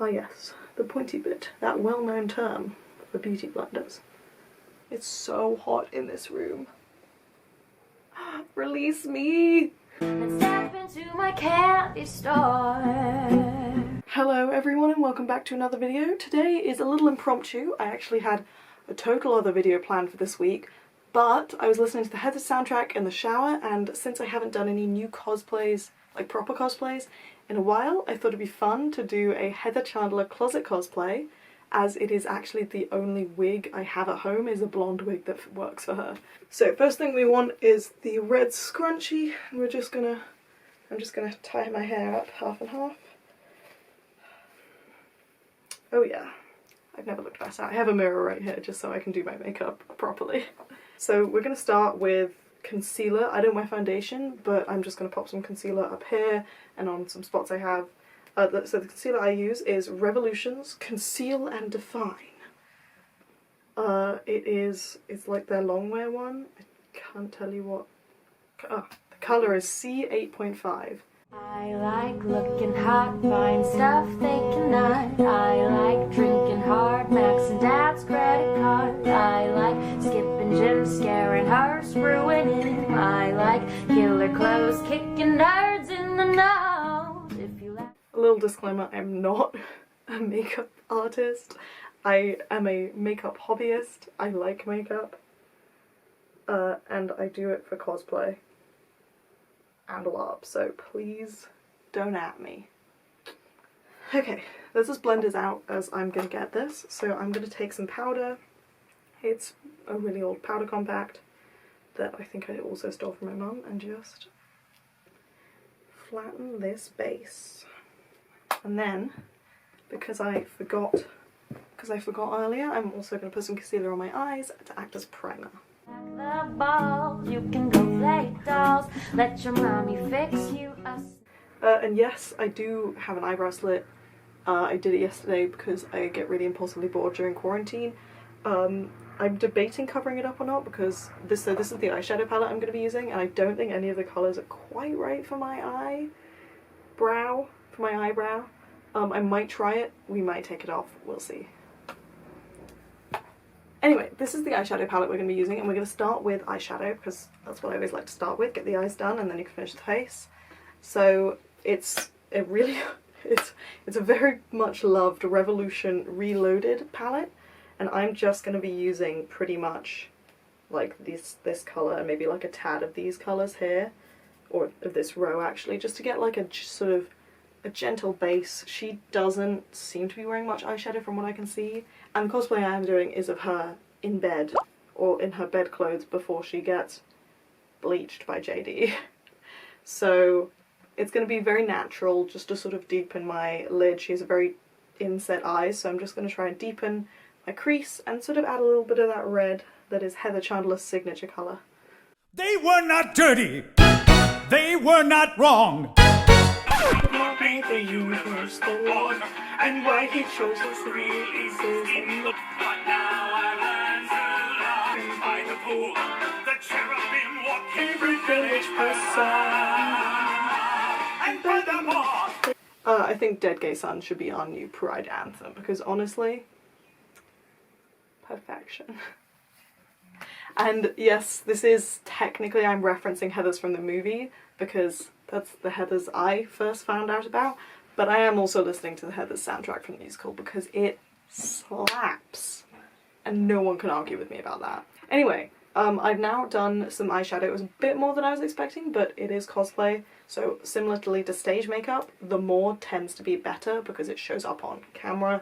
Ah yes, the pointy bit, that well-known term for beauty blenders. It's so hot in this room. Release me! Let's step into my candy store. Hello everyone and welcome back to another video. Today is a little impromptu. I actually had a total other video planned for this week, but I was listening to the Heather soundtrack in the shower, and since I haven't done any new cosplays, like proper cosplays, in a while, I thought it'd be fun to do a Heather Chandler closet cosplay, as it is actually the only wig I have at home is a blonde wig that works for her. So first thing we want is the red scrunchie, and I'm just gonna tie my hair up half and half. Oh yeah, I've never looked better. I have a mirror right here just so I can do my makeup properly. So we're gonna start with concealer. I don't wear foundation, but I'm just gonna pop some concealer up here and on some spots I have. So the concealer I use is Revolution's Conceal and Define. It's like their longwear one. I can't tell you what. Oh, the colour is C8.5. I like looking hot, buying stuff they cannot. I like drinking hard, maxing dad's credit card. I like skipping gym, scaring hearts, ruining. I like killer clothes, kicking nerds in the nose. If you like. A little disclaimer, I'm not a makeup artist. I am a makeup hobbyist. I like makeup. And I do it for cosplay and LARP, so please don't at me. Okay, this is blenders out as I'm gonna get this, so I'm gonna take some powder. It's a really old powder compact that I think I also stole from my mum, and just flatten this base. And then, because I forgot earlier, I'm also going to put some concealer on my eyes to act as primer. The ball, you can go play dolls. Let your mommy fix you and yes, I do have an eyebrow slit. I did it yesterday because I get really impulsively bored during quarantine. I'm debating covering it up or not because this is the eyeshadow palette I'm going to be using, and I don't think any of the colours are quite right for my eyebrow. I might try it, we might take it off, we'll see. Anyway, this is the eyeshadow palette we're going to be using, and we're going to start with eyeshadow because that's what I always like to start with, get the eyes done and then you can finish the face. So it's a very much loved Revolution Reloaded palette, and I'm just going to be using pretty much like this colour and maybe like a tad of these colours here, or of this row actually, just to get like a sort of a gentle base. She doesn't seem to be wearing much eyeshadow from what I can see, and the cosplay I am doing is of her in bed, or in her bed clothes before she gets bleached by JD. So it's going to be very natural, just to sort of deepen my lid. She has a very inset eyes, so I'm just going to try and deepen my crease and sort of add a little bit of that red that is Heather Chandler's signature colour. They were not dirty! They were not wrong! The universe go on, and why he chose us the real pieces. But now I learn to love by the pool, the cherubim walk Every village and furthermore. I think Dead Gay Sun should be our new Pride anthem, because honestly, perfection. And yes, this is technically, I'm referencing Heathers from the movie, because that's the Heathers I first found out about, but I am also listening to the Heathers soundtrack from the musical because it slaps, and no one can argue with me about that. Anyway, I've now done some eyeshadow. It was a bit more than I was expecting, but it is cosplay, so similarly to stage makeup, the more tends to be better because it shows up on camera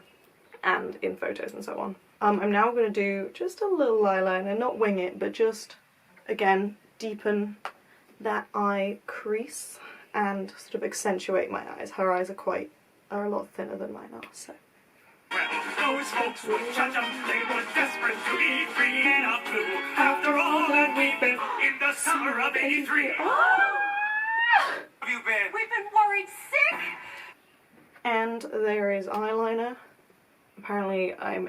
and in photos and so on. I'm now going to do just a little eyeliner, not wing it, but just, again, deepen that eye crease and sort of accentuate my eyes. Her eyes are a lot thinner than mine are, so. Well, those folks would judge them, they were desperate to be free and out blue. After all that we've been in the summer of '83. Oh! Have you been? We've been worried sick! And there is eyeliner. Apparently I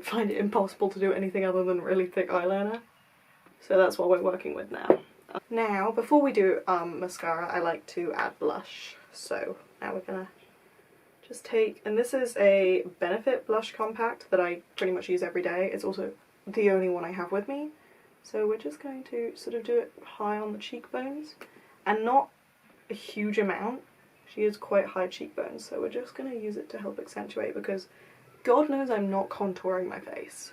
find it impossible to do anything other than really thick eyeliner, so that's what we're working with now. Now, before we do mascara, I like to add blush, so now we're gonna just take, and this is a Benefit blush compact that I pretty much use every day. It's also the only one I have with me. So we're just going to sort of do it high on the cheekbones, and not a huge amount. She has quite high cheekbones, so we're just going to use it to help accentuate, because God knows I'm not contouring my face.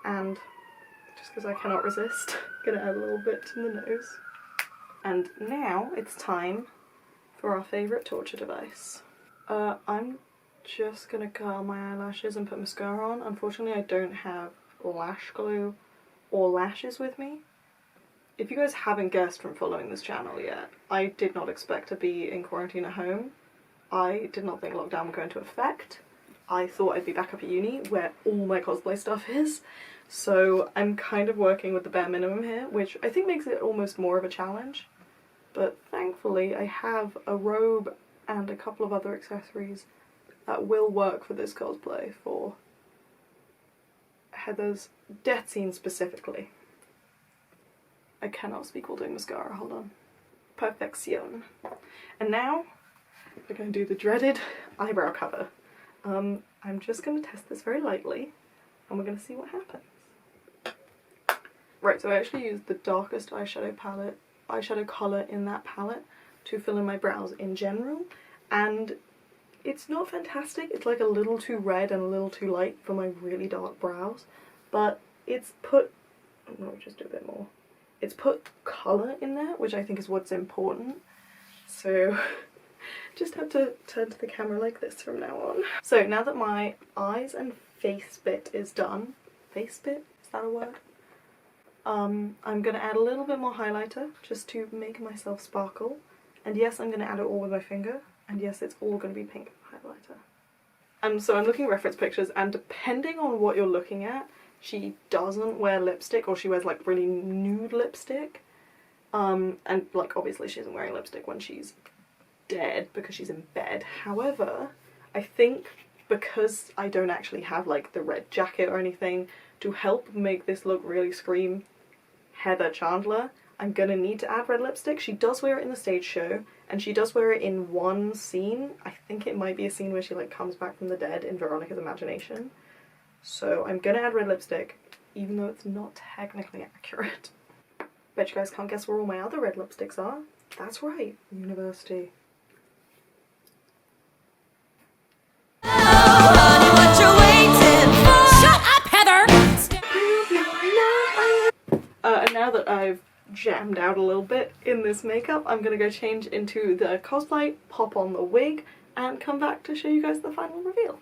And just because I cannot resist, I'm going to add a little bit to the nose. And now it's time for our favourite torture device. I'm just going to curl my eyelashes and put mascara on. Unfortunately, I don't have lash glue or lashes with me. If you guys haven't guessed from following this channel yet, I did not expect to be in quarantine at home. I did not think lockdown would go into effect. I thought I'd be back up at uni where all my cosplay stuff is. So I'm kind of working with the bare minimum here, which I think makes it almost more of a challenge. But thankfully I have a robe and a couple of other accessories that will work for this cosplay, for Heather's death scene specifically. I cannot speak while doing mascara, hold on. Perfection. And now we're going to do the dreaded eyebrow cover. I'm just going to test this very lightly and we're going to see what happens. Right, so I actually used the darkest eyeshadow colour in that palette to fill in my brows in general, and it's not fantastic. It's like a little too red and a little too light for my really dark brows, but it's put, no, just do a bit more. It's put colour in there, which I think is what's important. So just have to turn to the camera like this from now on. So now that my eyes and face bit is done, face bit, is that a word? I'm going to add a little bit more highlighter just to make myself sparkle. And yes, I'm going to add it all with my finger. And yes, it's all going to be pink highlighter. So I'm looking at reference pictures, and depending on what you're looking at, she doesn't wear lipstick, or she wears like really nude lipstick. And like obviously she isn't wearing lipstick when she's dead because she's in bed. However, I think because I don't actually have like the red jacket or anything to help make this look really scream Heather Chandler, I'm gonna need to add red lipstick. She does wear it in the stage show, and she does wear it in one scene. I think it might be a scene where she like comes back from the dead in Veronica's imagination. So I'm gonna add red lipstick, even though it's not technically accurate. Bet you guys can't guess where all my other red lipsticks are. That's right, university. And now that I've jammed out a little bit in this makeup, I'm gonna go change into the cosplay, pop on the wig, and come back to show you guys the final reveal.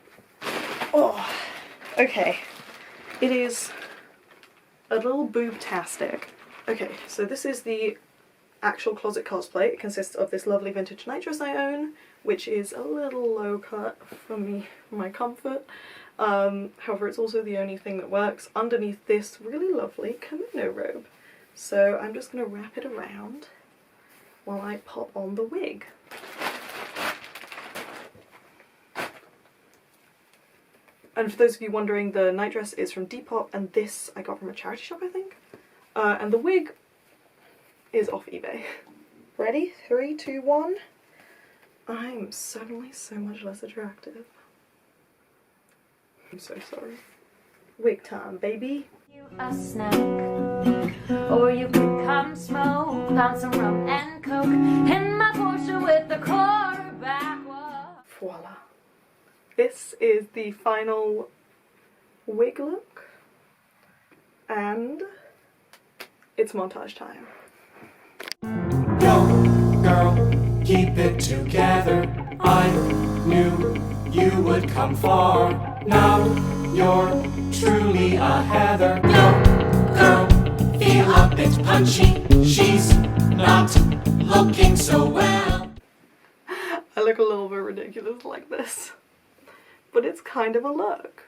Oh, okay. It is a little boob-tastic. Okay, so this is the actual closet cosplay. It consists of this lovely vintage night dress I own, which is a little low cut for me, for my comfort. However, it's also the only thing that works underneath this really lovely kimono robe. So I'm just going to wrap it around while I pop on the wig. And for those of you wondering, the night dress is from Depop, and this I got from a charity shop, I think. And the wig is off eBay. Ready? 3, 2, 1. I'm suddenly so much less attractive. I'm so sorry. Wig time, baby. You a snack, or you could come smoke on some rum and coke in my Porsche with the quarterback. Voila. This is the final wig look, and it's montage time. Go, girl, keep it together. I knew you would come far. Now you're truly a Heather. Go, girl, feel a bit punchy. She's not looking so well. I look a little bit ridiculous like this, but it's kind of a look.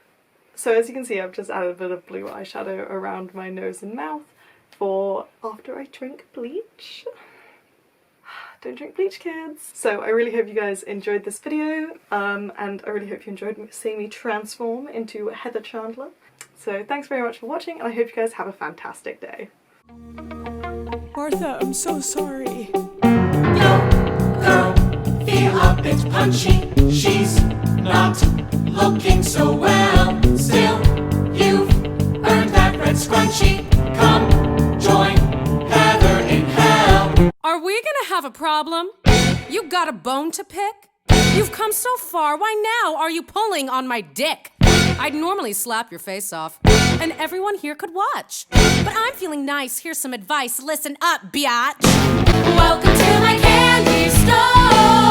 So as you can see, I've just added a bit of blue eyeshadow around my nose and mouth for after I drink bleach. Don't drink bleach, kids! So I really hope you guys enjoyed this video, and I really hope you enjoyed seeing me transform into Heather Chandler. So thanks very much for watching, and I hope you guys have a fantastic day. Martha, I'm so sorry. Go, girl, feel maybe a bit punchy. She's not looking so well. Still, you've earned that red scrunchie. Come join Heather in hell. Are we gonna have a problem? You got a bone to pick? You've come so far, why now are you pulling on my dick? I'd normally slap your face off, and everyone here could watch. But I'm feeling nice, here's some advice, listen up, biatch. Welcome to my candy store.